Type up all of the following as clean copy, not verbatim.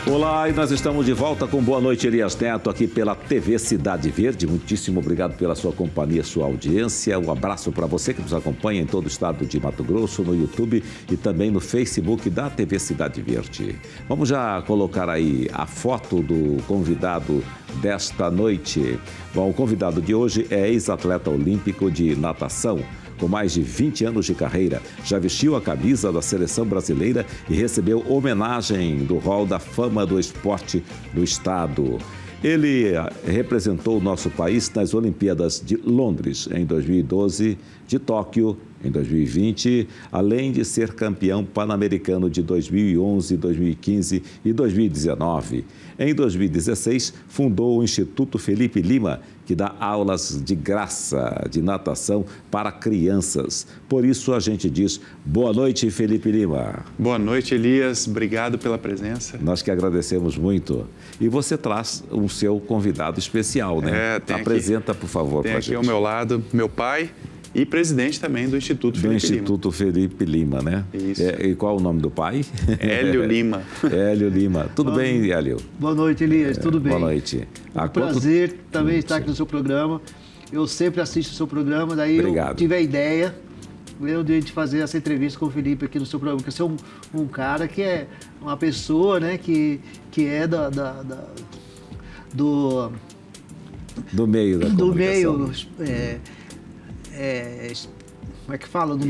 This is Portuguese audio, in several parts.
Olá, e nós estamos de volta com Boa Noite, Elias Neto, aqui pela TV Cidade Verde. Muitíssimo obrigado pela sua companhia, sua audiência. Um abraço para você que nos acompanha em todo o estado de Mato Grosso, no YouTube e também no Facebook da TV Cidade Verde. Vamos já colocar aí a foto do convidado desta noite. Bom, o convidado de hoje é ex-atleta olímpico de natação. Com mais de 20 anos de carreira, já vestiu a camisa da seleção brasileira e recebeu homenagem do Hall da Fama do Esporte do Estado. Ele representou o nosso país nas Olimpíadas de Londres em 2012, de Tóquio em 2020, além de ser campeão pan-americano de 2011, 2015 e 2019. Em 2016, fundou o Instituto Felipe Lima, que dá aulas de graça de natação para crianças. Por isso a gente diz boa noite, Felipe Lima. Boa noite, Elias. Obrigado pela presença. Nós que agradecemos muito. E você traz o seu convidado especial, né? Apresenta, por favor, para a gente. Tem aqui ao meu lado meu pai e presidente também do Instituto Felipe Lima. Do Instituto Felipe Lima, né? Isso. E qual o nome do pai? Hélio Lima. Hélio Lima. Tudo bem, Hélio? Boa noite, Elias. Tudo bem? Boa noite. É um prazer também estar aqui no seu programa. Eu sempre assisto o seu programa, daí Obrigado. Eu tive a ideia de a gente fazer essa entrevista com o Felipe aqui no seu programa, porque você é um cara que é uma pessoa, né, que é do meio da comunicação. Do meio, como é que fala? Do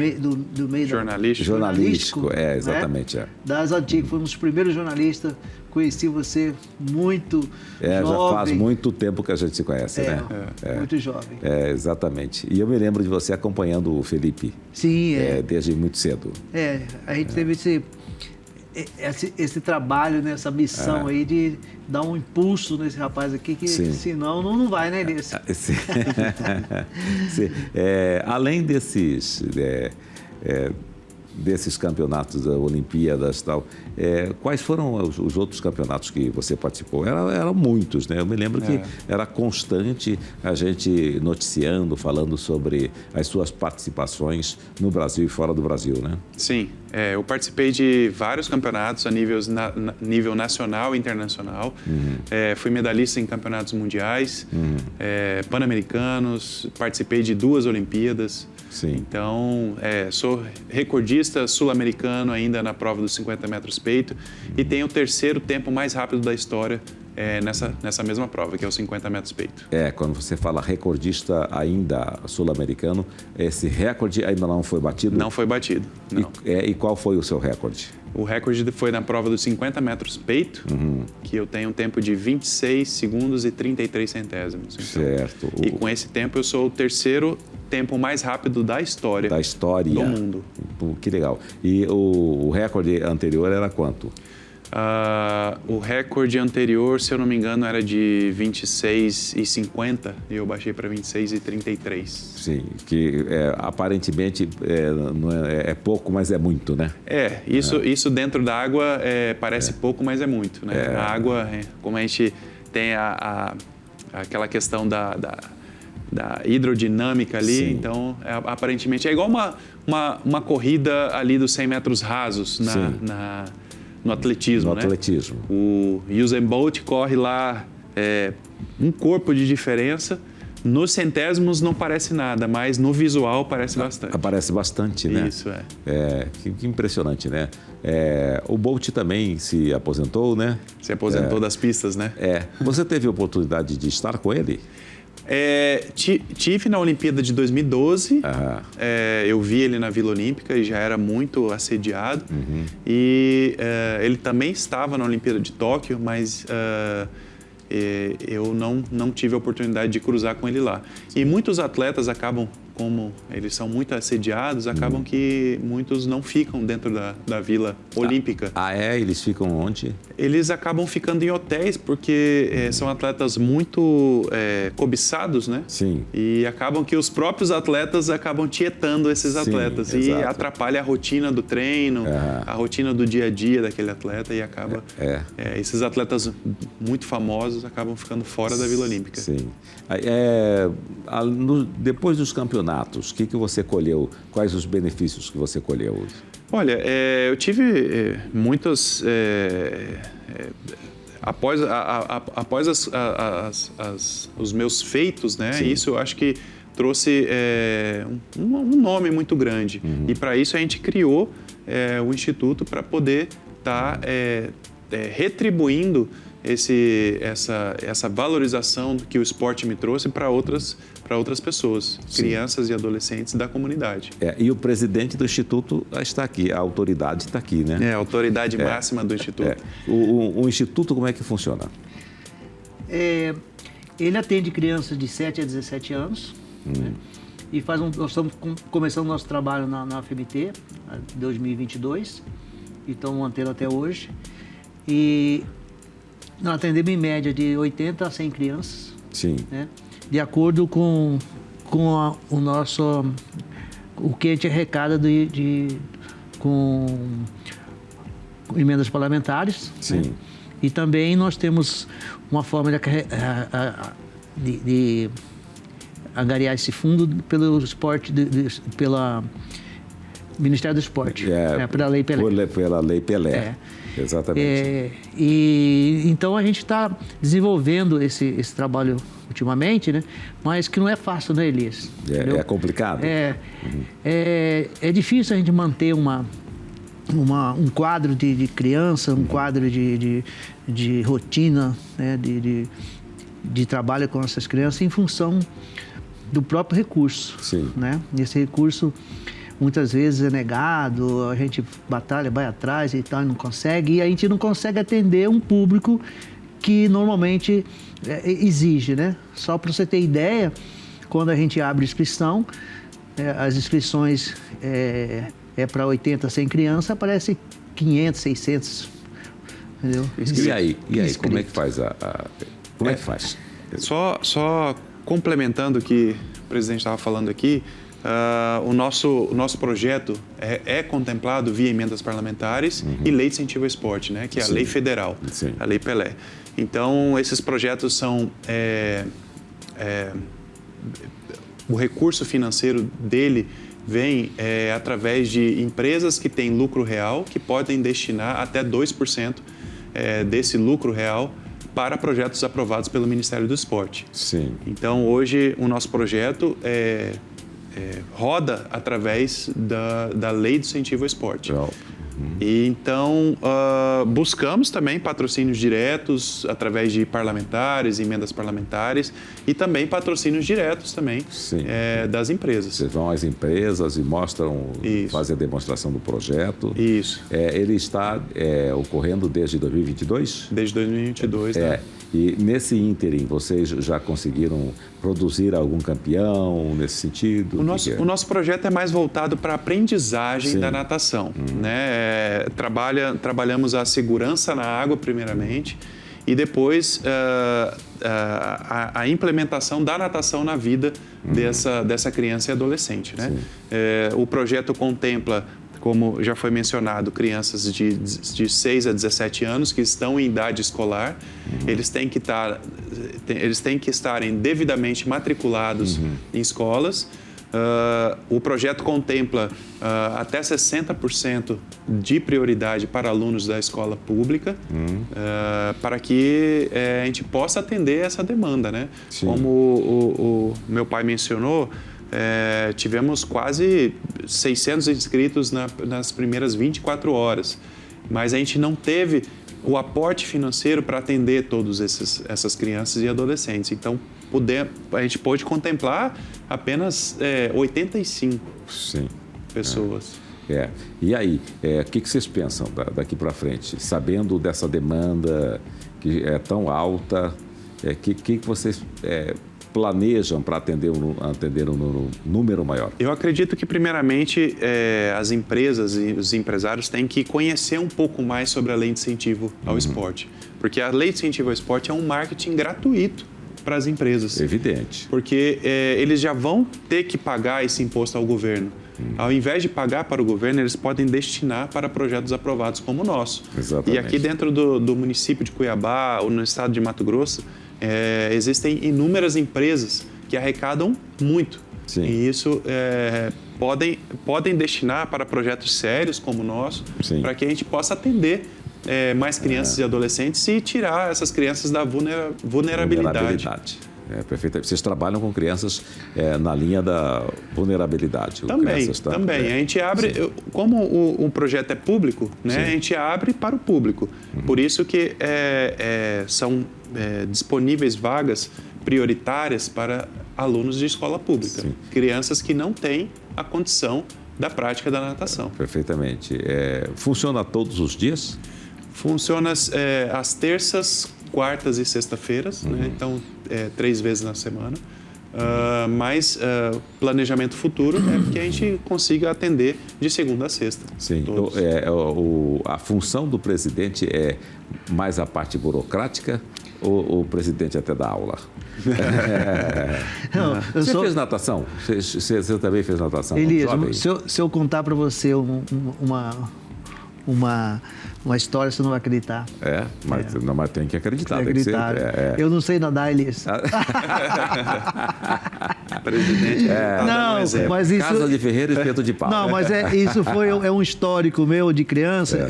meio Jornalístico. Exatamente. Né? Das antigas, foi um dos primeiros jornalistas. Conheci você muito jovem. Já faz muito tempo que a gente se conhece, né? Muito jovem. Exatamente. E eu me lembro de você acompanhando o Felipe. Sim, desde muito cedo. A gente teve esse trabalho, né, essa missão aí de dar um impulso nesse rapaz aqui, que senão não vai, né, Elias? Sim. Sim. Além desses campeonatos, Olimpíadas e tal, quais foram os outros campeonatos que você participou? Eram muitos, né? Eu me lembro que era constante a gente noticiando, falando sobre as suas participações no Brasil e fora do Brasil, né? Sim, eu participei de vários campeonatos a nível nacional e internacional. Fui medalhista em campeonatos mundiais, pan-americanos, participei de 2 Olimpíadas. Sim. Então, sou recordista sul-americano ainda na prova dos 50 metros peito e tenho o 3º tempo mais rápido da história nessa mesma prova, que é os 50 metros peito. Quando você fala recordista ainda sul-americano, esse recorde ainda não foi batido? Não foi batido, não. E qual foi o seu recorde? O recorde foi na prova dos 50 metros peito, que eu tenho um tempo de 26 segundos e 33 centésimos. Então. Certo. E com esse tempo eu sou o 3º tempo mais rápido da história. Do mundo. Que legal. E o recorde anterior era quanto? O recorde anterior, se eu não me engano, era de 26,50 e eu baixei para 26,33. Sim, que aparentemente é pouco, mas é muito, né? Isso dentro da água parece pouco, mas é muito, né? A água, como a gente tem aquela questão da hidrodinâmica ali, Sim. Então aparentemente é igual uma corrida ali dos 100 metros rasos no atletismo, No atletismo. O Usain Bolt corre lá um corpo de diferença. Nos centésimos não parece nada, mas no visual parece bastante. Parece bastante, né? Isso, que impressionante, né? O Bolt também se aposentou, né? Se aposentou das pistas, né? Você teve a oportunidade de estar com ele? Tive na Olimpíada de 2012, eu vi ele na Vila Olímpica e já era muito assediado. E ele também estava na Olimpíada de Tóquio, mas eu não tive a oportunidade de cruzar com ele lá. E muitos atletas acabam, como eles são muito assediados, acabam que muitos não ficam dentro da Vila Olímpica. Eles ficam onde? Eles acabam ficando em hotéis porque são atletas muito cobiçados, né? Sim. E acabam que os próprios atletas acabam tietando esses atletas. Sim, e exato. atrapalha a rotina do treino, a rotina do dia a dia daquele atleta e acaba... esses atletas muito famosos acabam ficando fora da Vila Olímpica. Sim. Depois dos campeonatos campeonatos, o que você colheu? Quais os benefícios que você colheu hoje? Olha, eu tive muitos... Após os meus feitos, né? Sim. Isso eu acho que trouxe um nome muito grande. E para isso a gente criou o Instituto para poder estar retribuindo essa valorização que o esporte me trouxe para outras pessoas, sim, crianças e adolescentes da comunidade. E o presidente do Instituto está aqui, a autoridade está aqui, né? A autoridade máxima do Instituto. O Instituto, como é que funciona? Ele atende crianças de 7 a 17 anos, né? E nós estamos começando o nosso trabalho na FMT, em 2022, e estamos mantendo até hoje. E nós atendemos em média de 80 a 100 crianças. Sim. Né? De acordo com o que a gente arrecada com emendas parlamentares. Sim. Né? E também nós temos uma forma de angariar esse fundo pelo esporte, pela Ministério do Esporte, pela Lei Pelé. Pela Lei Pelé. Exatamente. Então a gente está desenvolvendo esse trabalho ultimamente, né? Mas que não é fácil, né, Elias? É complicado? É difícil a gente manter um quadro de criança, um quadro de rotina, né? de trabalho com essas crianças em função do próprio recurso. Sim. Né? Esse recurso muitas vezes é negado, a gente batalha, vai atrás e tal, e não consegue, e a gente não consegue atender um público que normalmente exige, né? Só para você ter ideia, quando a gente abre inscrição, as inscrições para 80, 100 crianças, aparece 500, 600, entendeu? E aí como é que faz como é que faz? Só complementando o que o presidente estava falando aqui, o nosso projeto é contemplado via emendas parlamentares e lei de incentivo ao esporte, né, que é a lei federal, a Lei Pelé. Então, esses projetos são... o recurso financeiro dele vem através de empresas que têm lucro real, que podem destinar até 2% desse lucro real para projetos aprovados pelo Ministério do Esporte. Sim. Então, hoje, o nosso projeto roda através da Lei de Incentivo ao Esporte. E então, buscamos também patrocínios diretos através de parlamentares, emendas parlamentares e também patrocínios diretos também das empresas. Vocês vão às empresas e mostram, fazem a demonstração do projeto. Isso. Ele está ocorrendo desde 2022? Desde 2022, né? E nesse ínterim, vocês já conseguiram produzir algum campeão nesse sentido? O nosso projeto é mais voltado para a aprendizagem da natação. Né? Trabalhamos a segurança na água, primeiramente, e depois a implementação da natação na vida dessa criança e adolescente. Né? O projeto contempla, como já foi mencionado, crianças de 6 a 17 anos que estão em idade escolar. Eles têm que estarem devidamente matriculados em escolas. O projeto contempla até 60% de prioridade para alunos da escola pública, para que a gente possa atender essa demanda, né? Como o meu pai mencionou, tivemos quase 600 inscritos nas primeiras 24 horas, mas a gente não teve o aporte financeiro para atender todas essas crianças e adolescentes. Então, a gente pôde contemplar apenas 85 pessoas. E aí, o que vocês pensam daqui para frente? Sabendo dessa demanda que é tão alta, o que vocês planejam para atender um número maior? Eu acredito que, primeiramente, as empresas e os empresários têm que conhecer um pouco mais sobre a lei de incentivo ao esporte. Porque a lei de incentivo ao esporte é um marketing gratuito para as empresas. Evidente. Porque eles já vão ter que pagar esse imposto ao governo. Ao invés de pagar para o governo, eles podem destinar para projetos aprovados como o nosso. Exatamente. E aqui dentro do município de Cuiabá, ou no estado de Mato Grosso, existem inúmeras empresas que arrecadam muito Sim. E isso podem destinar para projetos sérios como o nosso, para que a gente possa atender mais crianças e adolescentes e tirar essas crianças da vulnerabilidade. Perfeito. Vocês trabalham com crianças na linha da vulnerabilidade. Também. A gente abre, como o projeto é público, né, a gente abre para o público. Por isso que são disponíveis vagas prioritárias para alunos de escola pública. Crianças que não têm a condição da prática da natação. Perfeitamente. Funciona todos os dias? Funciona às terças, quartas e sexta-feiras, né? Então 3 vezes na semana. Mas planejamento futuro é que a gente consiga atender de segunda a sexta. Sim. A função do presidente é mais a parte burocrática ou o presidente até dá aula? Você fez natação? Você também fez natação? Elias, se eu contar para você uma história, você não vai acreditar. Mas tem que acreditar. Tem que acreditar. Eu não sei nadar, Elias. Presidente. Não, mas isso... Casa de Ferreira e espeto de pau. Não, mas isso foi um histórico meu de criança.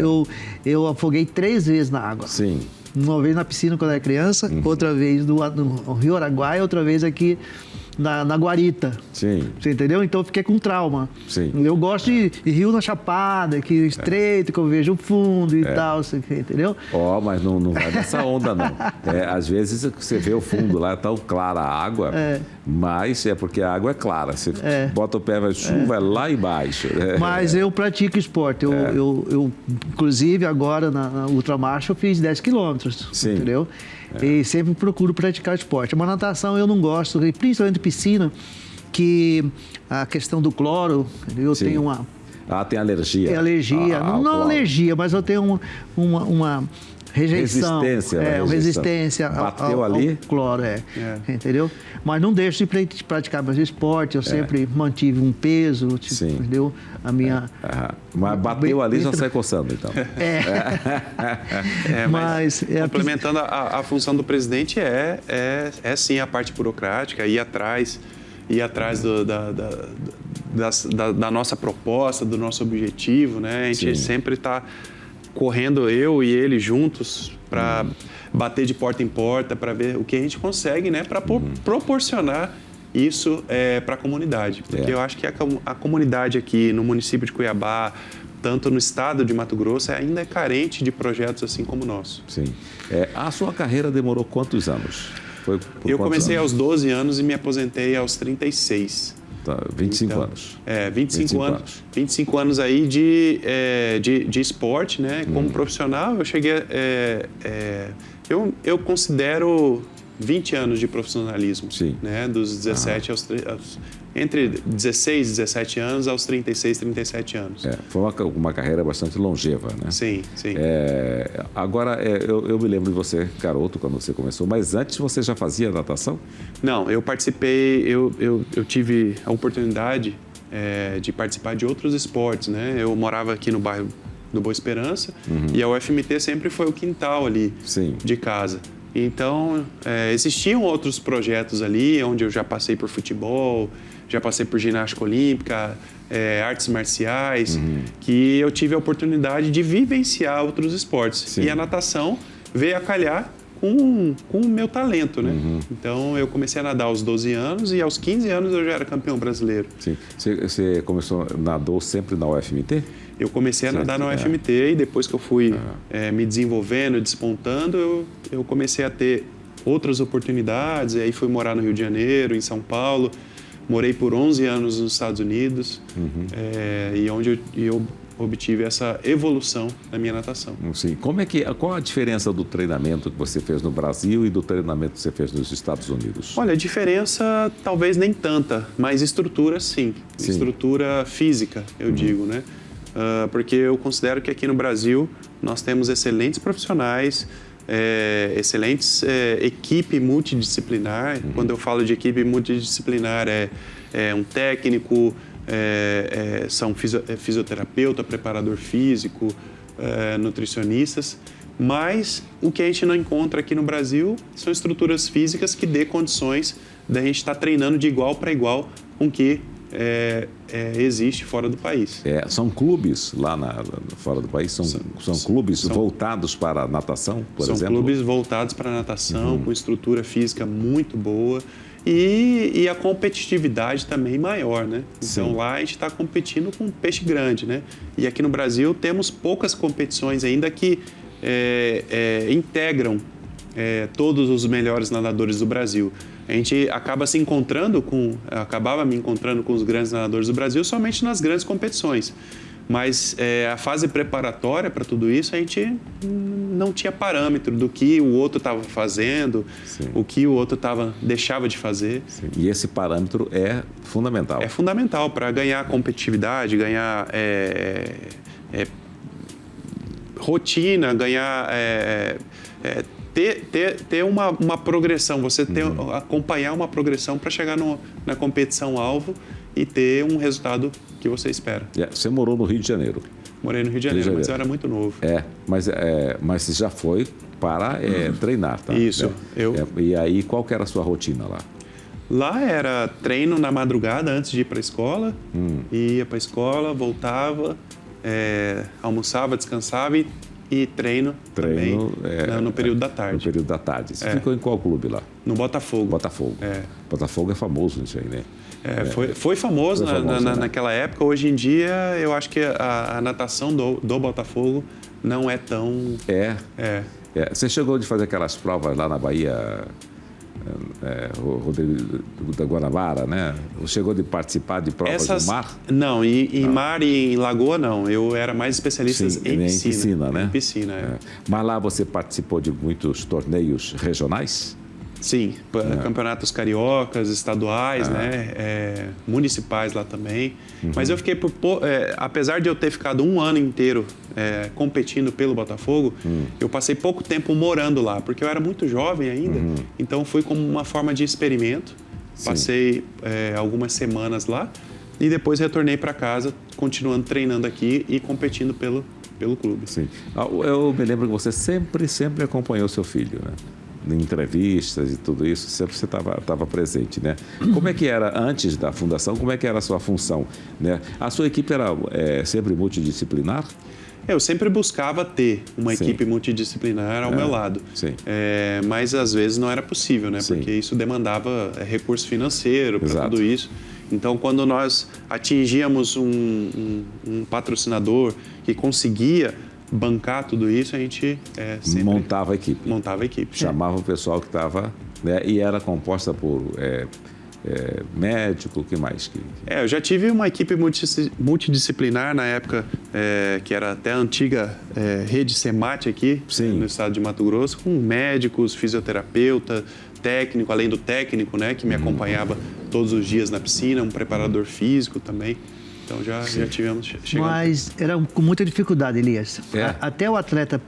Eu afoguei 3 vezes na água. Sim. Uma vez na piscina quando era criança, outra vez no Rio Araguaia, outra vez aqui na Guarita. Sim. Você entendeu? Então eu fiquei com trauma. Sim. Eu gosto de rio na Chapada, que estreito, que eu vejo o fundo e tal, você entendeu? Mas não vai nessa onda, não. Às vezes você vê o fundo lá, tão clara a água, mas é porque a água é clara. Você bota o pé, vai lá embaixo. Mas eu pratico esporte. Eu inclusive, agora na ultramarcha, eu fiz 10 quilômetros, entendeu? E sempre procuro praticar esporte. Mas natação eu não gosto, principalmente piscina, que a questão do cloro, eu tenho uma... tem alergia. É alergia. Não alergia, mas eu tenho uma rejeição. Resistência Bateu ali? ao cloro, entendeu? Mas não deixo de praticar meus esportes, eu sempre mantive um peso, entendeu? A minha... Mas bateu ali, já sai coçando, então. Mas complementando a função do presidente sim a parte burocrática, ir atrás da nossa proposta, do nosso objetivo, né? A gente sempre está correndo, eu e ele juntos, para bater de porta em porta, para ver o que a gente consegue, né? Para proporcionar isso para a comunidade. Porque eu acho que a comunidade aqui no município de Cuiabá, tanto no estado de Mato Grosso, ainda é carente de projetos assim como o nosso. Sim. A sua carreira demorou quantos anos? Eu comecei aos 12 anos e me aposentei aos 36. 25 anos. 25 anos. 25 anos aí de esporte, né? Como profissional, eu cheguei eu considero 20 anos de profissionalismo, né? Dos 17 entre 16 e 17 anos aos 36, 37 anos. Foi uma carreira bastante longeva, né? Sim. Agora, eu me lembro de você, garoto, quando você começou, mas antes você já fazia natação? Não, eu participei, eu tive a oportunidade de participar de outros esportes, né? Eu morava aqui no bairro do Boa Esperança e a UFMT sempre foi o quintal ali de casa. Então, existiam outros projetos ali, onde eu já passei por futebol, já passei por ginástica olímpica, artes marciais, que eu tive a oportunidade de vivenciar outros esportes. E a natação veio a calhar com o meu talento, né? Então, eu comecei a nadar aos 12 anos e aos 15 anos eu já era campeão brasileiro. Sim. Você nadou sempre na UFMT? Eu comecei a nadar na UFMT e depois que eu fui me desenvolvendo, despontando, eu comecei a ter outras oportunidades. E aí fui morar no Rio de Janeiro, em São Paulo. Morei por 11 anos nos Estados Unidos, e onde eu obtive essa evolução da minha natação. Sim. Qual a diferença do treinamento que você fez no Brasil e do treinamento que você fez nos Estados Unidos? Olha, a diferença talvez nem tanta, mas estrutura sim. Estrutura física, eu digo, né? Porque eu considero que aqui no Brasil nós temos excelentes profissionais, excelentes equipe multidisciplinar. Quando eu falo de equipe multidisciplinar, um técnico, são fisioterapeuta, preparador físico, nutricionistas, mas o que a gente não encontra aqui no Brasil são estruturas físicas que dê condições da gente estar treinando de igual para igual com o que existe fora do país. São clubes lá fora do país? São clubes voltados para a natação, por exemplo? São clubes voltados para a natação, com estrutura física muito boa e a competitividade também maior, né? Então, Sim. lá a gente está competindo com um peixe grande, né? E aqui no Brasil temos poucas competições ainda que integram todos os melhores nadadores do Brasil. A gente acabava me encontrando com os grandes nadadores do Brasil somente nas grandes competições. Mas a fase preparatória para tudo isso, a gente não tinha parâmetro do que o outro estava fazendo, Sim. o que o outro deixava de fazer. Sim. E esse parâmetro é fundamental. É fundamental para ganhar competitividade, ganhar rotina, ganhar... ter uma progressão, você acompanhar uma progressão para chegar na competição alvo e ter um resultado que você espera. Você morou no Rio de Janeiro? Morei no Rio de Janeiro, mas eu era muito novo. Mas você já foi para treinar, tá? Isso. E aí, qual que era a sua rotina lá? Lá era treino na madrugada antes de ir para a escola, ia para a escola, voltava, almoçava, descansava e treino também no período da tarde. No período da tarde. Você ficou em qual clube lá? No Botafogo. Botafogo. Botafogo é famoso nisso aí, né? Foi famoso, naquela época. Hoje em dia, eu acho que a natação do Botafogo não é tão... Você chegou de fazer aquelas provas lá na Bahia... Rodrigo da Guanabara, né? Você chegou de participar de provas do mar? Não, em mar e em lagoa não. Eu era mais especialista em piscina. Né? Em piscina, Mas lá você participou de muitos torneios regionais? Sim, campeonatos cariocas, estaduais, né? Municipais lá também. Mas eu fiquei apesar de eu ter ficado um ano inteiro competindo pelo Botafogo, eu passei pouco tempo morando lá, porque eu era muito jovem ainda. Então fui como uma forma de experimento. Sim. Passei algumas semanas lá e depois retornei para casa, continuando treinando aqui e competindo pelo clube. Sim. Eu me lembro que você sempre acompanhou seu filho, né? Em entrevistas e tudo isso, sempre você estava presente, né? Como é que era, antes da fundação, como é que era a sua função, né? A sua equipe era sempre multidisciplinar? Eu sempre buscava ter uma equipe multidisciplinar ao meu lado. Sim. Mas às vezes não era possível, né? Sim. Porque isso demandava recurso financeiro para Exato. tudo isso. Então, quando nós atingíamos um patrocinador que conseguia bancar tudo isso, a gente sempre montava a equipe. Montava a equipe. Chamava o pessoal que estava... Né? E era composta por médico, o que mais? Eu já tive uma equipe multidisciplinar na época, que era até a antiga rede SEMAT aqui, no estado de Mato Grosso, com médicos, fisioterapeuta, técnico, além do técnico, né, que me acompanhava todos os dias na piscina, um preparador físico também. Então já tivemos chegando. Mas era com muita dificuldade, Elias. Até o atleta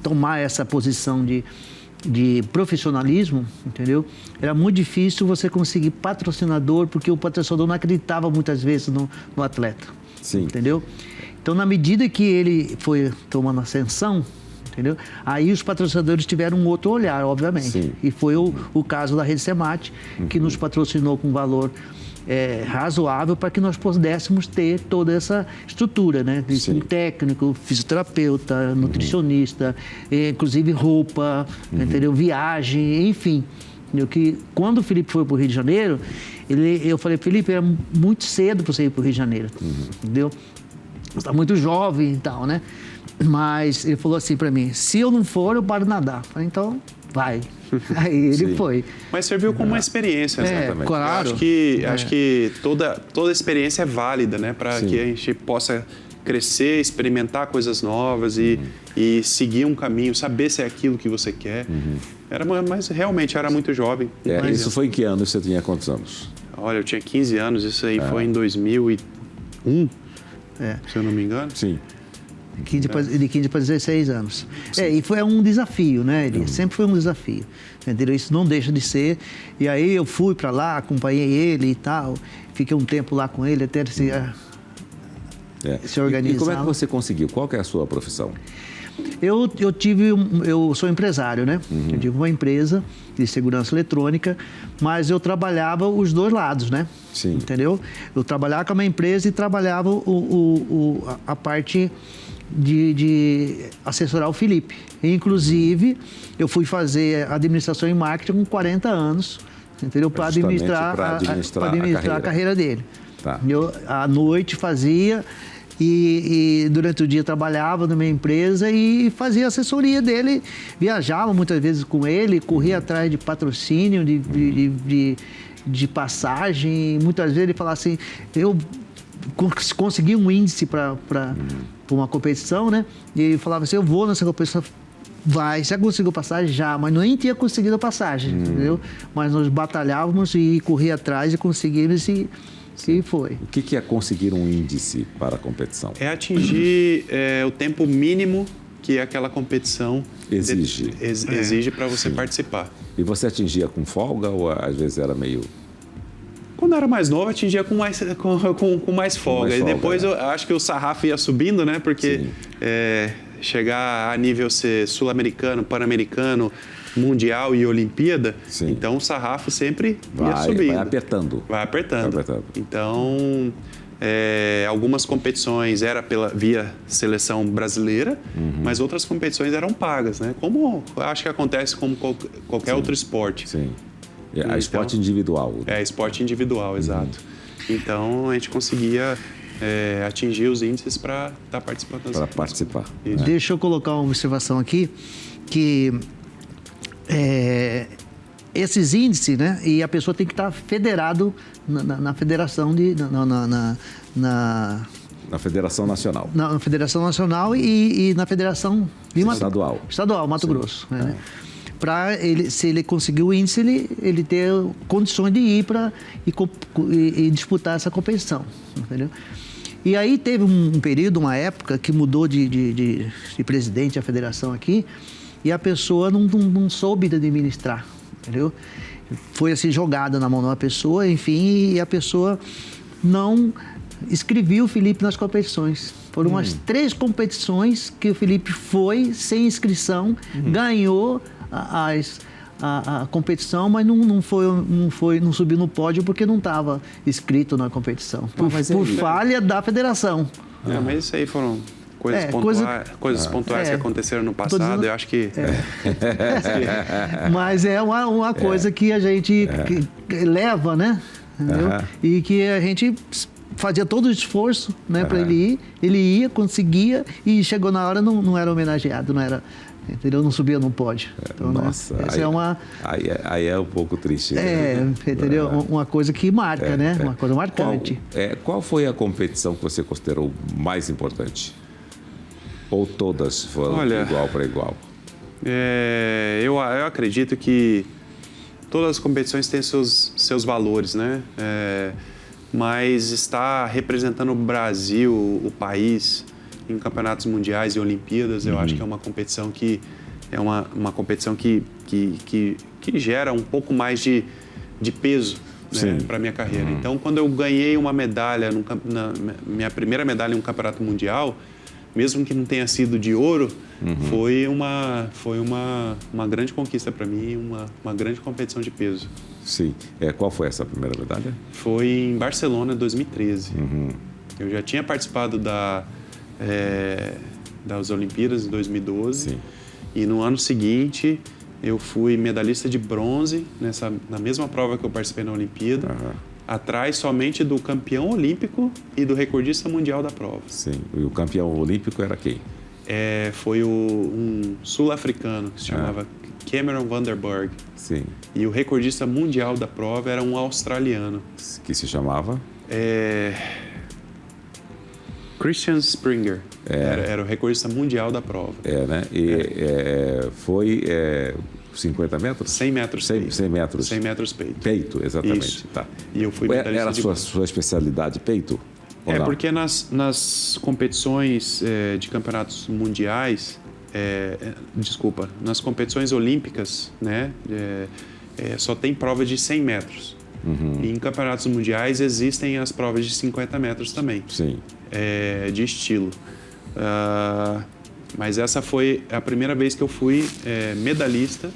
tomar essa posição de profissionalismo, entendeu? Era muito difícil você conseguir patrocinador, porque o patrocinador não acreditava muitas vezes no atleta. Sim. Entendeu? Então, na medida que ele foi tomando ascensão, entendeu? Aí os patrocinadores tiveram um outro olhar, obviamente. Sim. E foi o caso da Rede SEMAT, que nos patrocinou com valor razoável para que nós pudéssemos ter toda essa estrutura, né? Um técnico, fisioterapeuta, nutricionista, inclusive roupa, entendeu? Viagem, enfim. Que quando o Felipe foi para o Rio de Janeiro, eu falei, Felipe, era muito cedo para você ir para o Rio de Janeiro, entendeu? Você está muito jovem e tal, né? Mas ele falou assim para mim, se eu não for, eu paro de nadar. Eu falei, então, vai. Aí ele foi. Mas serviu como uma experiência, exatamente. Claro. Acho que toda experiência é válida, né? Para que a gente possa crescer, experimentar coisas novas e seguir um caminho, saber se é aquilo que você quer. Mas realmente era muito jovem. Isso foi em que ano? Você tinha quantos anos? Olha, eu tinha 15 anos, isso aí foi em 2001, se eu não me engano. Sim. De 15 para 16 anos. E foi um desafio, né? Sempre foi um desafio. Entendeu? Isso não deixa de ser. E aí eu fui para lá, acompanhei ele e tal. Fiquei um tempo lá com ele até se organizava. E como é que você conseguiu? Qual que é a sua profissão? Eu sou empresário, né? Eu tive uma empresa de segurança eletrônica, mas eu trabalhava os dois lados, né? Sim. Entendeu? Eu trabalhava com a minha empresa e trabalhava a parte de assessorar o Felipe. Inclusive, eu fui fazer administração e marketing com 40 anos, entendeu? Para administrar a carreira dele. Tá. Eu, à noite, fazia... E durante o dia trabalhava na minha empresa e fazia assessoria dele. Viajava muitas vezes com ele, corria atrás de patrocínio, de passagem. Muitas vezes ele falava assim, eu consegui um índice para uma competição, né? E ele falava assim, eu vou nessa competição. Vai, já conseguiu passagem? Já, mas nem tinha conseguido a passagem, entendeu? Mas nós batalhávamos e corria atrás e conseguimos e foi. O que é conseguir um índice para a competição? É atingir o tempo mínimo que aquela competição exige para você participar. E você atingia com folga ou às vezes era meio... Quando eu era mais novo, atingia com mais folga. E depois eu acho que o sarrafo ia subindo, né? Porque chegar a nível ser sul-americano, pan-americano, mundial e Olimpíada, então o sarrafo sempre ia subindo. Vai apertando. Então, algumas competições era via seleção brasileira, mas outras competições eram pagas, né? Como acho que acontece como qualquer outro esporte. Sim. É esporte individual. Esporte individual, exato. Então, a gente conseguia atingir os índices para estar participando. Para participar. Deixa eu colocar uma observação aqui, que esses índices, né? E a pessoa tem que estar federado na federação na Federação Nacional. Na Federação Nacional e na Federação Estadual, Mato Grosso. Né? Para se ele conseguir o índice, ele ter condições de ir e disputar essa competição, entendeu? E aí teve um período, uma época, que mudou de presidente a federação aqui, e a pessoa não soube administrar, entendeu? Foi assim jogada na mão de uma pessoa, enfim, e a pessoa não inscrevia o Felipe nas competições. Foram umas 3 competições que o Felipe foi sem inscrição, ganhou a competição, mas não subiu no pódio porque não estava inscrito na competição. Por falha da federação. Mas isso aí foram coisas pontuais que aconteceram no passado, eu acho que... Mas é uma coisa que a gente leva, né? Entendeu? E que a gente fazia todo o esforço, né, para ele ir. Ele ia, conseguia e chegou na hora, não era homenageado, não era... Entendeu? Não subia no pódio. Então, nossa, né? Essa aí é um pouco triste. Entendeu? Uma coisa que marca, né? Uma coisa marcante. Qual foi a competição que você considerou mais importante? Ou todas foram igual para igual? Eu acredito que todas as competições têm seus valores, né? Mas estar representando o Brasil, o país, em campeonatos mundiais e Olimpíadas, eu acho que é uma competição que gera um pouco mais de peso, né, para a minha carreira. Então, quando eu ganhei uma medalha, minha primeira medalha em um campeonato mundial, mesmo que não tenha sido de ouro, foi uma grande conquista para mim, uma grande competição de peso. Sim. Qual foi essa primeira medalha? Foi em Barcelona, 2013. Eu já tinha participado das Olimpíadas em 2012. Sim. E no ano seguinte eu fui medalhista de bronze na mesma prova que eu participei na Olimpíada, atrás somente do campeão olímpico e do recordista mundial da prova. Sim. E o campeão olímpico era quem? Foi um sul-africano que se chamava Cameron Vanderburg. Sim. E o recordista mundial da prova era um australiano. Que se chamava? Christian Springer. Era o recordista mundial da prova. Né? Foi 50 metros? 100 metros. 100 metros. 100 metros peito. Peito, exatamente. Isso. Tá. E eu fui medalhista Era a sua especialidade, peito? Porque nas competições de campeonatos mundiais, nas competições olímpicas, né, só tem prova de 100 metros. E em campeonatos mundiais existem as provas de 50 metros também, Sim. De estilo. Mas essa foi a primeira vez que eu fui medalhista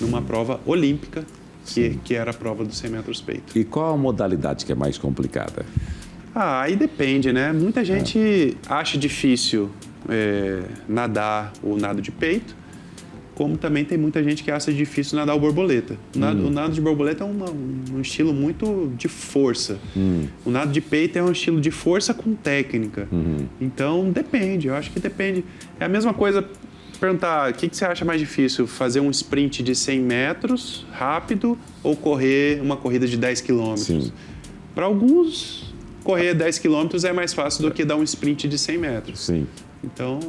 numa prova olímpica, que era a prova dos 100 metros peito. E qual a modalidade que é mais complicada? Aí depende, né? Muita gente acha difícil nadar o nado de peito, como também tem muita gente que acha difícil nadar o borboleta. O nado de borboleta é um estilo muito de força. O nado de peito é um estilo de força com técnica. Então, depende. Eu acho que depende. É a mesma coisa perguntar, o que você acha mais difícil? Fazer um sprint de 100 metros rápido ou correr uma corrida de 10 quilômetros? Para alguns, correr 10 quilômetros é mais fácil do que dar um sprint de 100 metros. Sim. Então,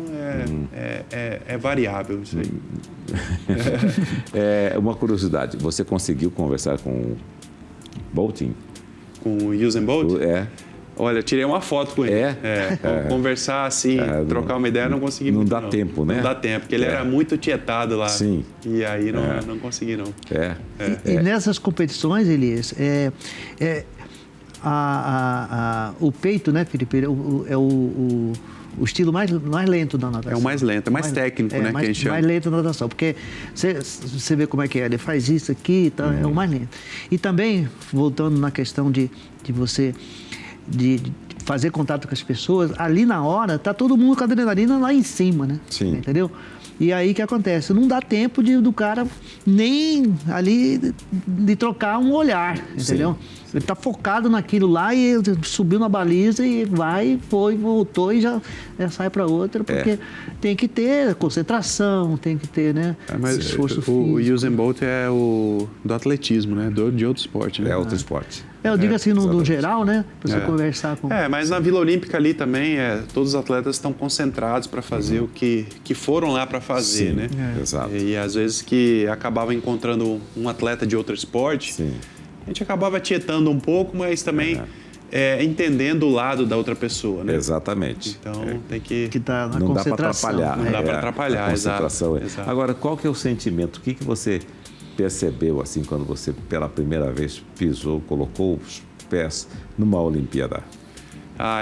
é variável isso aí. Uma curiosidade, você conseguiu conversar com o Bolting? Com o Usain Bolt? Olha, tirei uma foto com ele. Conversar assim, trocar uma ideia, não consegui muito. Não dá tempo, né? Não dá tempo, porque ele era muito tietado lá. Sim. E aí não consegui, não. E nessas competições, Elias, o peito, né, Felipe, é o estilo mais lento da natação. É o mais lento, é mais técnico, né, que a gente chama. Mais lento da natação, porque você vê como é que é, ele faz isso aqui, então é o mais lento. E também, voltando na questão de você fazer contato com as pessoas, ali na hora, tá todo mundo com a adrenalina lá em cima, né? Sim. Entendeu? E aí o que acontece? Não dá tempo do cara nem ali de trocar um olhar, entendeu? Sim. Ele está focado naquilo lá e subiu na baliza e voltou e já sai para outra, porque tem que ter concentração, tem que ter, né, esforço físico. O Usain Bolt é do atletismo, né? De outro esporte, né? É outro esporte. Eu digo assim, no geral, né? Para você conversar com... mas na Vila Olímpica ali também, todos os atletas estão concentrados para fazer o que foram lá para fazer, sim, né? Exato. E às vezes que acabava encontrando um atleta de outro esporte, sim, a gente acabava tietando um pouco, mas também entendendo o lado da outra pessoa, né? Exatamente. Então tem que tá na não concentração. Dá para atrapalhar. Não dá para atrapalhar, a concentração. Exato. Agora, qual que é o sentimento? O que você percebeu assim quando você pela primeira vez colocou os pés numa Olimpíada?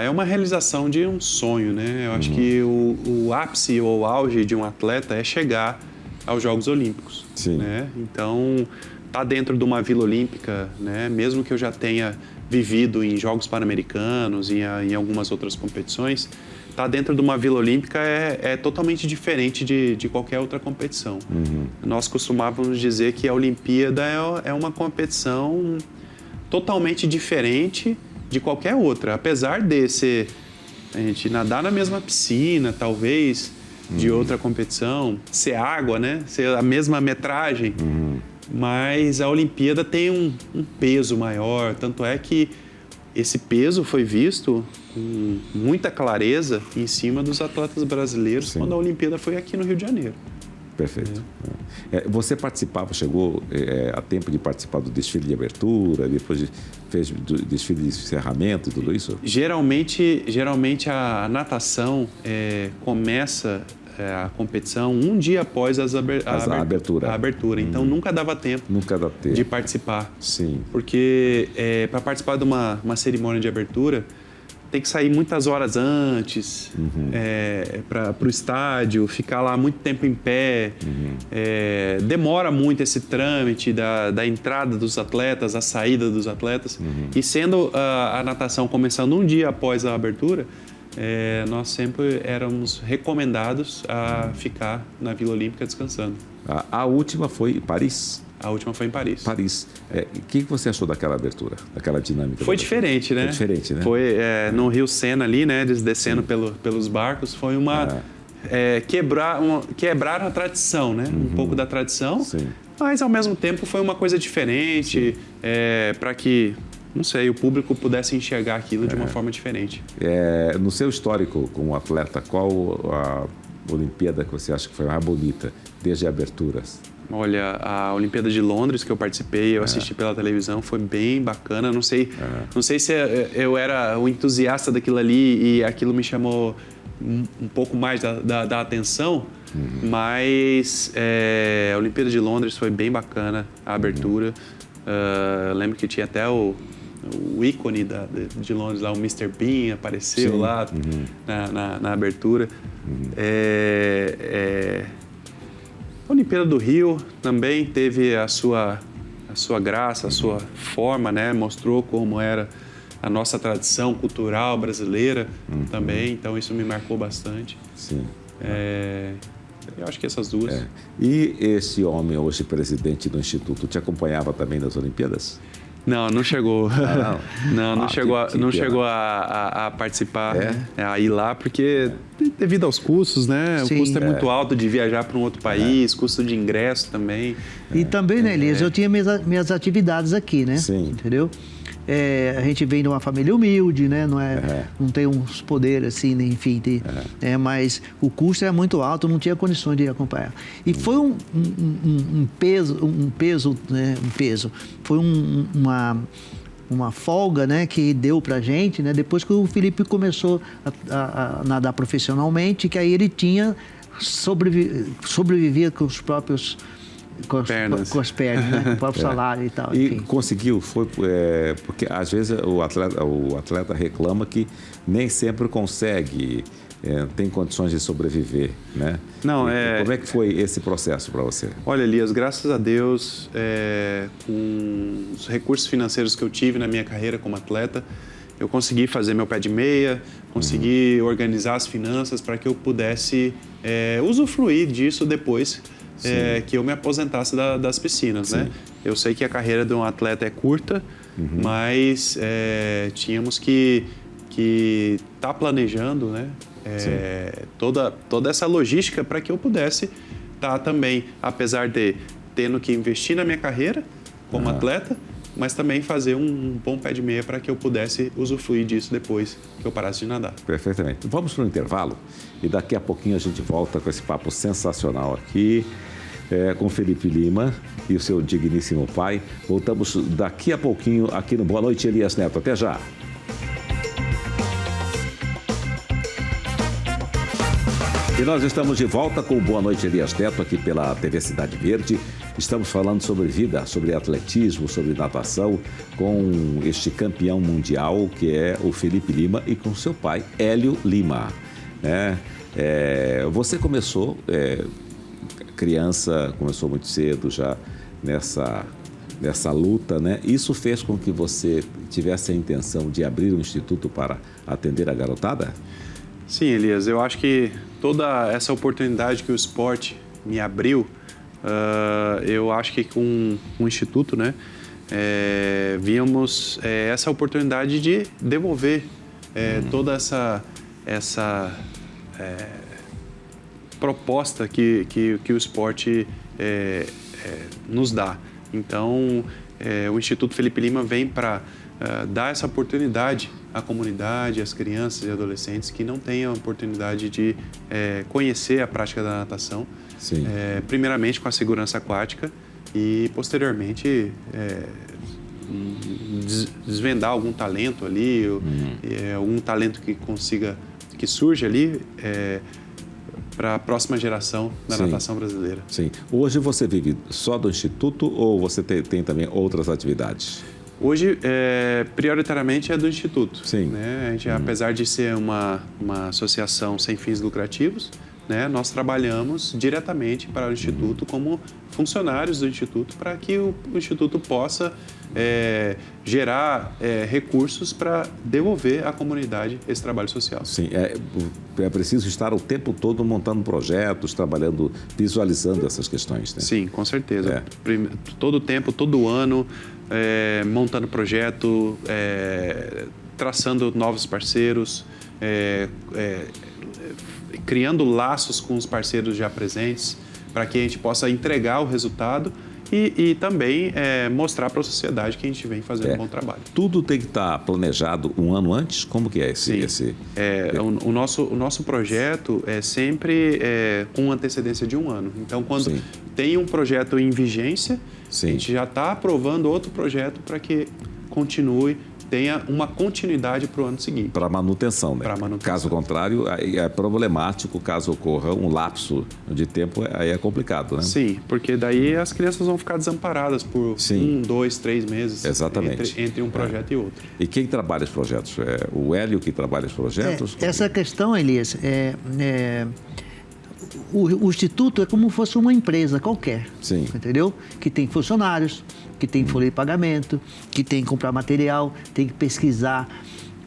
É uma realização de um sonho, né? Eu acho que o ápice ou o auge de um atleta é chegar aos Jogos Olímpicos. Sim. Né? Então, tá dentro de uma Vila Olímpica, né? Mesmo que eu já tenha vivido em Jogos Pan-Americanos e em algumas outras competições, tá dentro de uma Vila Olímpica é totalmente diferente de qualquer outra competição. Nós costumávamos dizer que a Olimpíada é uma competição totalmente diferente de qualquer outra. Apesar de a gente nadar na mesma piscina, talvez, de outra competição, ser água, né? Ser a mesma metragem, mas a Olimpíada tem um peso maior. Tanto é que esse peso foi visto com muita clareza em cima dos atletas brasileiros quando a Olimpíada foi aqui no Rio de Janeiro. Perfeito. Você chegou a tempo de participar do desfile de abertura, depois fez do desfile de encerramento e tudo isso? Geralmente a natação começa a competição um dia após a abertura. Então nunca dava tempo de participar. Sim. Porque para participar de uma cerimônia de abertura, tem que sair muitas horas antes para o estádio, ficar lá muito tempo em pé. Demora muito esse trâmite da entrada dos atletas, a saída dos atletas. E sendo a natação começando um dia após a abertura, nós sempre éramos recomendados a ficar na Vila Olímpica descansando. A última foi em Paris? A última foi em Paris. O que você achou daquela abertura, daquela dinâmica? Foi diferente, né? Foi diferente, né? Foi no Rio Sena ali, né? Eles descendo pelos barcos. Foi quebrar a tradição, né? Um pouco da tradição. Sim. Mas, ao mesmo tempo, foi uma coisa diferente para que, não sei, o público pudesse enxergar aquilo de uma forma diferente. No seu histórico como atleta, qual a Olimpíada que você acha que foi mais bonita, desde aberturas? Olha, a Olimpíada de Londres que eu participei, eu assisti pela televisão, foi bem bacana. Não sei se eu era o entusiasta daquilo ali e aquilo me chamou um pouco mais da atenção, mas a Olimpíada de Londres foi bem bacana, a abertura. Eu lembro que tinha até o ícone de Londres, lá, o Mr. Bean, apareceu lá na abertura. A Olimpíada do Rio também teve a sua graça, a sua forma, né? Mostrou como era a nossa tradição cultural brasileira também, então isso me marcou bastante. Sim. Eu acho que essas duas. E esse homem, hoje presidente do Instituto, te acompanhava também nas Olimpíadas? Não chegou. Não chegou pena. a participar, a ir lá, porque devido aos custos, né? Sim. O custo é muito alto de viajar para um outro país, custo de ingresso também. E também, né, Elias, eu tinha minhas atividades aqui, né? Sim. Entendeu? A gente vem de uma família humilde, né? Não tem uns poderes assim, né? Enfim, mas o custo era muito alto, não tinha condições de acompanhar. E foi um peso, né? Foi uma folga, né, que deu pra gente, né, depois que o Felipe começou a nadar profissionalmente, que aí ele tinha sobrevivia com os próprios com as pernas, né? Com o próprio salário e tal. E enfim. conseguiu, porque às vezes o atleta reclama que nem sempre consegue, tem condições de sobreviver, né? Como é que foi esse processo para você? Olha, Elias, graças a Deus, com os recursos financeiros que eu tive na minha carreira como atleta, eu consegui fazer meu pé de meia, consegui organizar as finanças para que eu pudesse usufruir disso depois que eu me aposentasse das piscinas, né? Eu sei que a carreira de um atleta é curta, mas tínhamos que estar planejando, né? Toda essa logística para que eu pudesse estar também, apesar de tendo que investir na minha carreira como atleta, mas também fazer um bom pé de meia para que eu pudesse usufruir disso depois que eu parasse de nadar. Perfeitamente. Vamos para o intervalo e daqui a pouquinho a gente volta com esse papo sensacional aqui com Felipe Lima e o seu digníssimo pai. Voltamos daqui a pouquinho aqui no Boa Noite, Elias Neto. Até já. E nós estamos de volta com o Boa Noite, Elias Neto, aqui pela TV Cidade Verde. Estamos falando sobre vida, sobre atletismo, sobre natação, com este campeão mundial, que é o Felipe Lima, e com seu pai, Hélio Lima. Você começou, criança, começou muito cedo já nessa luta, né? Isso fez com que você tivesse a intenção de abrir um instituto para atender a garotada? Sim, Elias, eu acho que toda essa oportunidade que o esporte me abriu, eu acho que com o Instituto, né, víamos essa oportunidade de devolver toda essa proposta que o esporte nos dá. Então, o Instituto Felipe Lima vem para dar essa oportunidade à comunidade, às crianças e adolescentes que não têm a oportunidade de conhecer a prática da natação, primeiramente com a segurança aquática e, posteriormente, desvendar algum talento ali, algum talento que surge ali para a próxima geração da natação brasileira. Sim. Hoje você vive só do Instituto ou você tem também outras atividades? Hoje, prioritariamente, é do Instituto. Sim. Né? A gente, apesar de ser uma associação sem fins lucrativos, né, nós trabalhamos diretamente para o Instituto como funcionários do Instituto para que o Instituto possa gerar recursos para devolver à comunidade esse trabalho social. Sim, é preciso estar o tempo todo montando projetos, trabalhando, visualizando essas questões, né? Sim, com certeza. Todo o tempo, todo ano, montando projeto, traçando novos parceiros, criando laços com os parceiros já presentes para que a gente possa entregar o resultado e também mostrar para a sociedade que a gente vem fazendo um bom trabalho. Tudo tem que estar planejado um ano antes? Como que é esse? O nosso projeto é sempre com antecedência de um ano. Então, quando tem um projeto em vigência, a gente já está aprovando outro projeto para que continue tenha uma continuidade para o ano seguinte. Para manutenção, né? Para manutenção. Caso contrário, aí é problemático, caso ocorra um lapso de tempo, aí é complicado, né? Sim, porque daí as crianças vão ficar desamparadas por 1, 2, 3 meses. Exatamente. Entre um projeto e outro. E quem trabalha os projetos? É o Hélio que trabalha os projetos? Essa questão, Elias, o Instituto é como se fosse uma empresa qualquer, Sim. entendeu? Que tem funcionários, que tem folha de pagamento, que tem que comprar material, tem que pesquisar.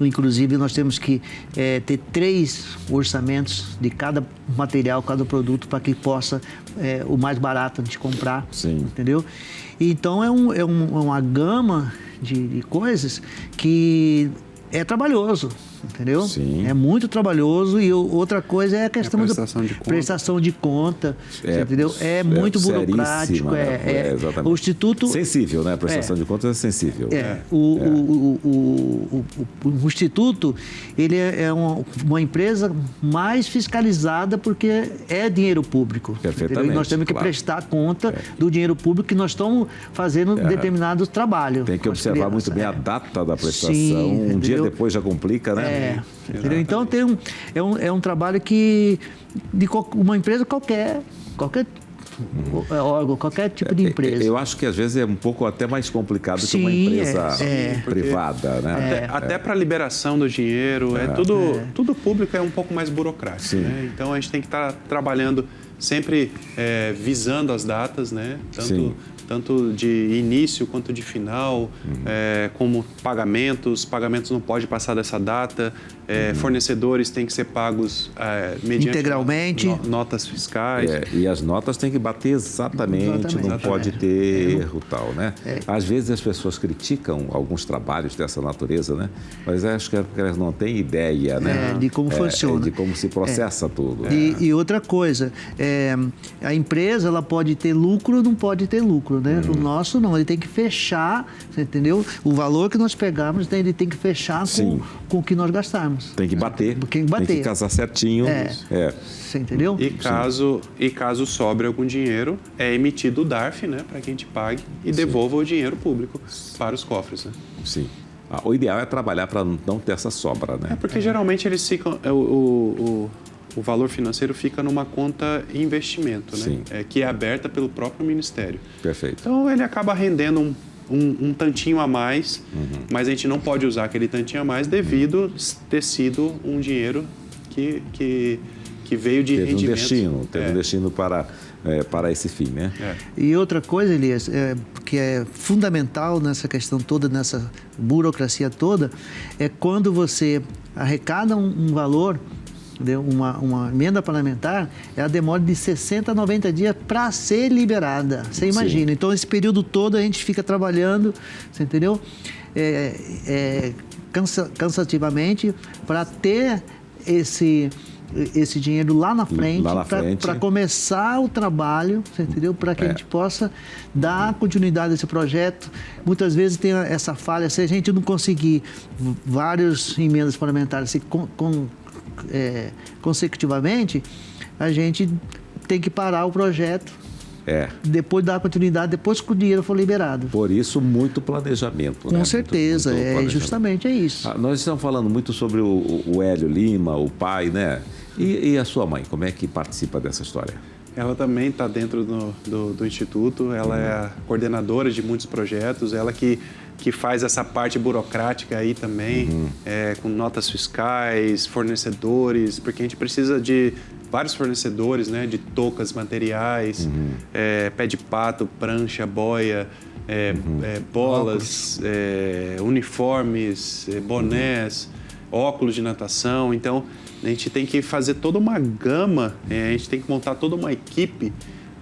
Inclusive, nós temos que ter 3 orçamentos de cada material, cada produto, para que possa o mais barato de comprar, Sim. entendeu? Então, é uma gama de coisas que é trabalhoso, entendeu? Sim. É muito trabalhoso. E outra coisa é a questão da prestação de conta. você entendeu? É muito burocrático. Exatamente. O Instituto... Sensível, né? A prestação de contas é sensível. O Instituto, ele é uma empresa mais fiscalizada porque é dinheiro público. Perfeitamente, entendeu? E nós temos que prestar conta do dinheiro público que nós estamos fazendo determinados trabalhos. Tem que observar muito bem a data da prestação. Sim, um dia depois já complica, né? Entendeu? Então é um trabalho que de uma empresa qualquer órgão, qualquer tipo de empresa. Eu acho que às vezes é um pouco até mais complicado que uma empresa privada, né? Até para a liberação do dinheiro, tudo público é um pouco mais burocrático, né? Então a gente tem que estar trabalhando sempre visando as datas, né? Tanto de início quanto de final, como pagamentos não pode passar dessa data, fornecedores têm que ser pagos mediante integralmente, notas fiscais. E as notas têm que bater exatamente. Não pode ter erro tal, né? Às vezes as pessoas criticam alguns trabalhos dessa natureza, né? Mas acho que elas não têm ideia, né? De como funciona. De como se processa tudo. E outra coisa, a empresa ela pode ter lucro ou não pode ter lucro, né? O nosso não, ele tem que fechar, você entendeu? O valor que nós pegamos, ele tem que fechar com o que nós gastarmos. Tem que bater. Tem que casar certinho. Você entendeu? E caso sobre algum dinheiro, é emitido o DARF, né? Para que a gente pague e devolva o dinheiro público para os cofres, né? Sim. O ideal é trabalhar para não ter essa sobra, né? Porque geralmente eles ficam... O valor financeiro fica numa conta investimento, né? Que é aberta pelo próprio Ministério. Perfeito. Então, ele acaba rendendo um tantinho a mais, mas a gente não pode usar aquele tantinho a mais devido ter sido um dinheiro que veio de rendimento. Teve um destino para esse fim, né? E outra coisa, Elias, que é fundamental nessa questão toda, nessa burocracia toda, é quando você arrecada um valor... Uma emenda parlamentar, ela demora de 60 a 90 dias para ser liberada. Você imagina. Então, esse período todo a gente fica trabalhando, você entendeu? Cansativamente para ter esse dinheiro lá na frente, para começar o trabalho, você entendeu? Para que a gente possa dar continuidade a esse projeto. Muitas vezes tem essa falha, se a gente não conseguir várias emendas parlamentares consecutivamente, a gente tem que parar o projeto, depois dar continuidade, depois que o dinheiro for liberado. Por isso, muito planejamento. Com certeza, justamente isso. Nós estamos falando muito sobre o Hélio Lima, o pai, né? E a sua mãe, como é que participa dessa história? Ela também está dentro do Instituto, ela é a coordenadora de muitos projetos, ela que faz essa parte burocrática aí também, com notas fiscais, fornecedores, porque a gente precisa de vários fornecedores, né, de toucas, materiais, pé de pato, prancha, boia, bolas, uniformes, bonés, óculos de natação. Então, a gente tem que fazer toda uma gama, a gente tem que montar toda uma equipe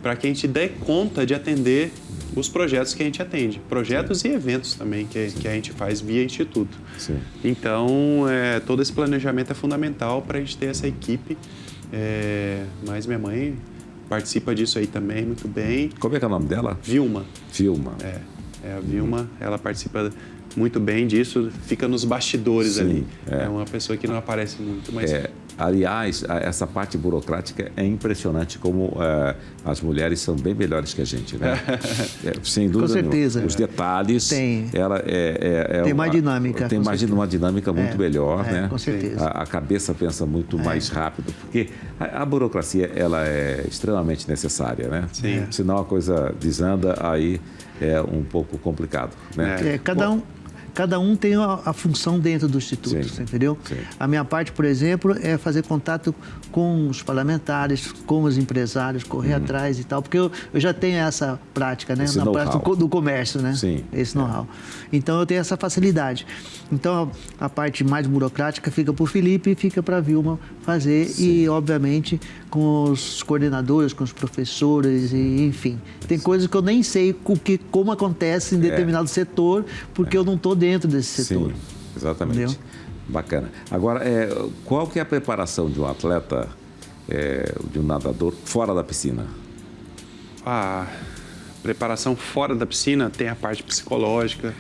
para que a gente dê conta de atender os projetos que a gente atende. Projetos e eventos também que a gente faz via Instituto. Sim. Então, todo esse planejamento é fundamental para a gente ter essa equipe. Mas minha mãe participa disso aí também muito bem. Como é que é o nome dela? Vilma. Vilma. A Vilma, ela participa muito bem disso, fica nos bastidores ali. É uma pessoa que não aparece muito, mas Aliás, essa parte burocrática é impressionante como as mulheres são bem melhores que a gente, né? Sem dúvida Com certeza. nenhuma. Os detalhes, Tem. ela Tem mais dinâmica. Tem uma dinâmica muito melhor, né? Com certeza. A cabeça pensa muito mais rápido, porque a burocracia ela é extremamente necessária, né? Sim. Senão a coisa desanda, aí é um pouco complicado, né? Cada um tem a função dentro do Instituto, Sim, você entendeu? sim. A minha parte, por exemplo, é fazer contato com os parlamentares, com os empresários, correr atrás e tal, porque eu já tenho essa prática, né? Esse Na know-how. parte do comércio, né? Sim. Esse know-how. Então, eu tenho essa facilidade. Então, a parte mais burocrática fica para o Felipe e fica para a Vilma fazer. Sim. E, obviamente, com os coordenadores, com os professores, e, enfim. Tem coisas que eu nem sei como acontece em determinado setor, porque eu não estou dentro desse setor. Sim, exatamente. Entendeu? Bacana. Agora, qual que é a preparação de um atleta, de um nadador, fora da piscina? A preparação fora da piscina tem a parte psicológica,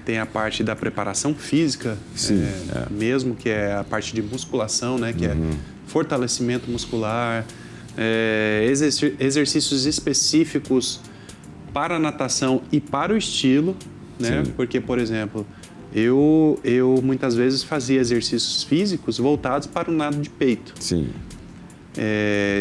tem a parte da preparação física, Sim, mesmo, que é a parte de musculação, né? Que é fortalecimento muscular, exercícios específicos para a natação e para o estilo, né? Sim. Porque, por exemplo, eu muitas vezes fazia exercícios físicos voltados para o nado de peito. Sim.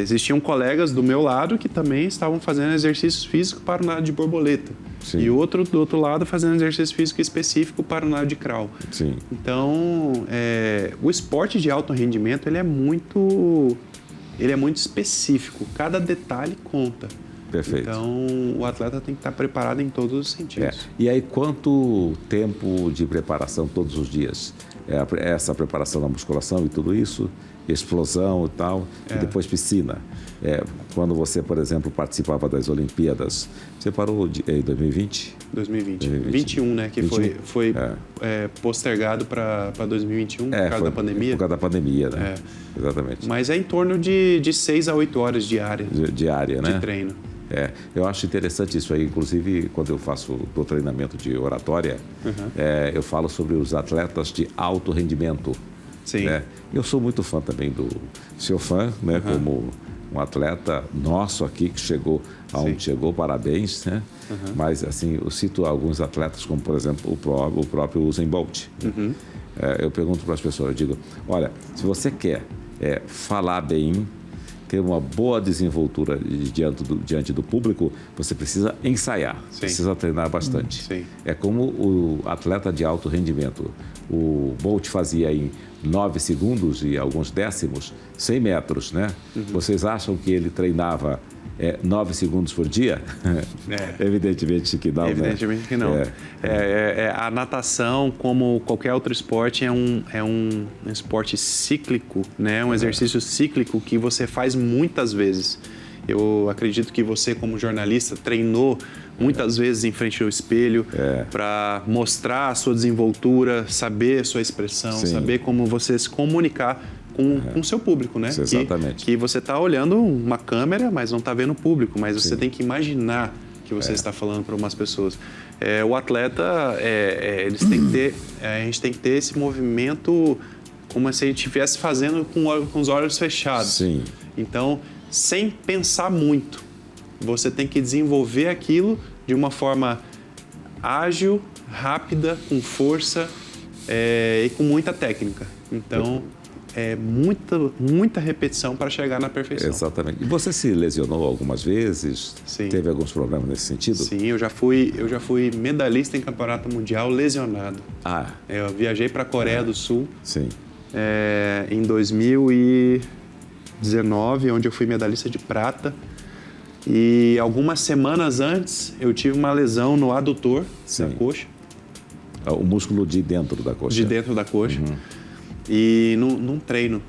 Existiam colegas do meu lado que também estavam fazendo exercícios físicos para o nado de borboleta. Sim. E outro do outro lado fazendo exercício físico específico para o nado de crawl. Sim. Então, o esporte de alto rendimento ele é muito específico. Cada detalhe conta. Perfeito. Então, o atleta tem que estar preparado em todos os sentidos. E aí, quanto tempo de preparação todos os dias? Essa preparação na musculação e tudo isso, explosão e tal, e depois piscina. Quando você, por exemplo, participava das Olimpíadas, você parou em 2020? 2021, né? Que 21? foi postergado para 2021 por causa da pandemia. Por causa da pandemia, né? Exatamente. Mas é em torno de 6 a 8 horas diárias Diária, né? de treino. Eu acho interessante isso aí, inclusive quando eu faço o treinamento de oratória, eu falo sobre os atletas de alto rendimento. Sim. Né? Eu sou muito fã também do seu fã, né? Como um atleta nosso aqui que chegou aonde chegou, parabéns, né? Mas assim, eu cito alguns atletas como, por exemplo, o próprio Usain Bolt. Eu pergunto para as pessoas, eu digo, olha, se você quer falar bem, ter uma boa desenvoltura diante do público, você precisa ensaiar, precisa treinar bastante. Sim. É como o atleta de alto rendimento. O Bolt fazia em 9 segundos e alguns décimos, 100 metros, né? Vocês acham que ele treinava 9 segundos por dia? Evidentemente que não, Evidentemente que não. A natação, como qualquer outro esporte, é um esporte cíclico, né? Um exercício cíclico que você faz muitas vezes. Eu acredito que você, como jornalista, treinou muitas vezes em frente ao espelho para mostrar a sua desenvoltura, saber a sua expressão, saber como você se comunicar com o seu público, né? Exatamente. Que você está olhando uma câmera, mas não está vendo o público, mas você tem que imaginar que você está falando para umas pessoas. O atleta, eles têm que ter, a gente tem que ter esse movimento como se a gente estivesse fazendo com os olhos fechados. Sim. Então, sem pensar muito, você tem que desenvolver aquilo de uma forma ágil, rápida, com força e com muita técnica. Então, muita repetição para chegar na perfeição. Exatamente. E você se lesionou algumas vezes? Sim. Teve alguns problemas nesse sentido? Sim, eu já fui medalhista em campeonato mundial lesionado. Eu viajei para a Coreia do Sul. Sim. Em 2019, onde eu fui medalhista de prata. E algumas semanas antes, eu tive uma lesão no adutor da coxa. O músculo de dentro da coxa. De dentro da coxa. E num treino.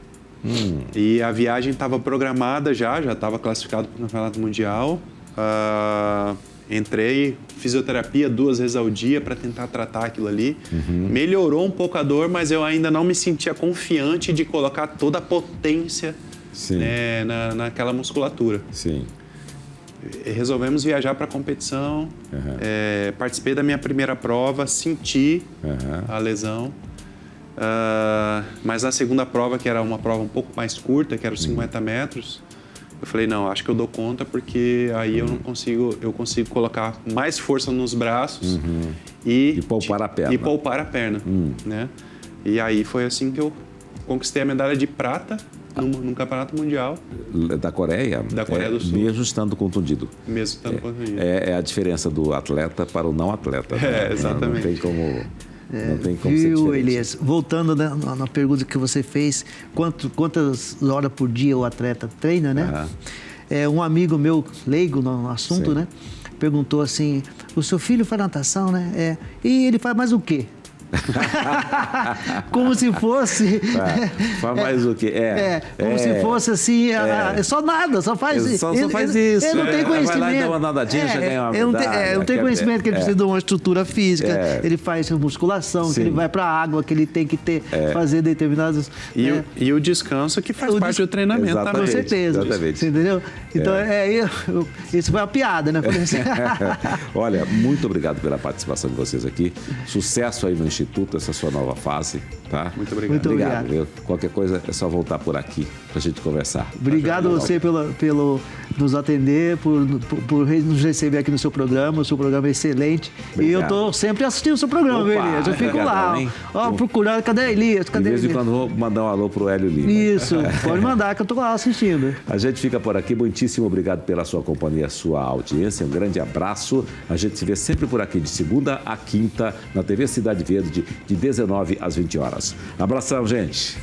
E a viagem estava programada já estava classificado para o Campeonato Mundial. Entrei, fisioterapia 2 vezes ao dia para tentar tratar aquilo ali. Melhorou um pouco a dor, mas eu ainda não me sentia confiante de colocar toda a potência naquela musculatura. Sim. Resolvemos viajar para a competição, participei da minha primeira prova, senti a lesão, Mas na segunda prova, que era uma prova um pouco mais curta, que era os 50 metros, eu falei, não, acho que eu dou conta, porque aí eu consigo colocar mais força nos braços e poupar a perna. E poupar a perna, né? E aí foi assim que eu conquistei a medalha de prata num campeonato mundial. Da Coreia? Da Coreia do Sul. Mesmo estando contundido. Mesmo estando contundido. É a diferença do atleta para o não atleta. Né? Exatamente. Não tem como... Não tem como ser Viu, diferente. Elias? Voltando na pergunta que você fez, quantas horas por dia o atleta treina, né? Um amigo meu, leigo no assunto, né? Perguntou assim, o seu filho faz natação, né? E ele faz mais o quê? Como se fosse... Faz mais o quê? Como se fosse assim, só nada, só faz isso. Só faz isso. Ele não tem conhecimento. Vai lá e dá uma nadadinha, já ganha uma medalha. Não tem conhecimento que ele precisa de uma estrutura física, ele faz musculação, Sim. que ele vai para a água, que ele tem que fazer determinados... E o descanso que faz parte do treinamento também. Com certeza. Exatamente. Entendeu? Então, isso foi uma piada, né? Olha, muito obrigado pela participação de vocês aqui. Sucesso aí no Instituto, essa sua nova fase, tá? Muito obrigado. Muito obrigado. Viu? Qualquer coisa é só voltar por aqui pra gente conversar. Obrigado a você pelo nos atender, por nos receber aqui no seu programa. O seu programa é excelente. Obrigado. E eu estou sempre assistindo o seu programa, Elias. Eu fico lá, procurando, cadê Elias? De Cadê vez em Elias? quando vou mandar um alô pro Hélio Lima. Isso, pode mandar que eu estou lá assistindo. A gente fica por aqui. Muitíssimo obrigado pela sua companhia, sua audiência. Um grande abraço. A gente se vê sempre por aqui, de segunda a quinta, na TV Cidade Verde, de 19 às 20 horas. Abração, gente.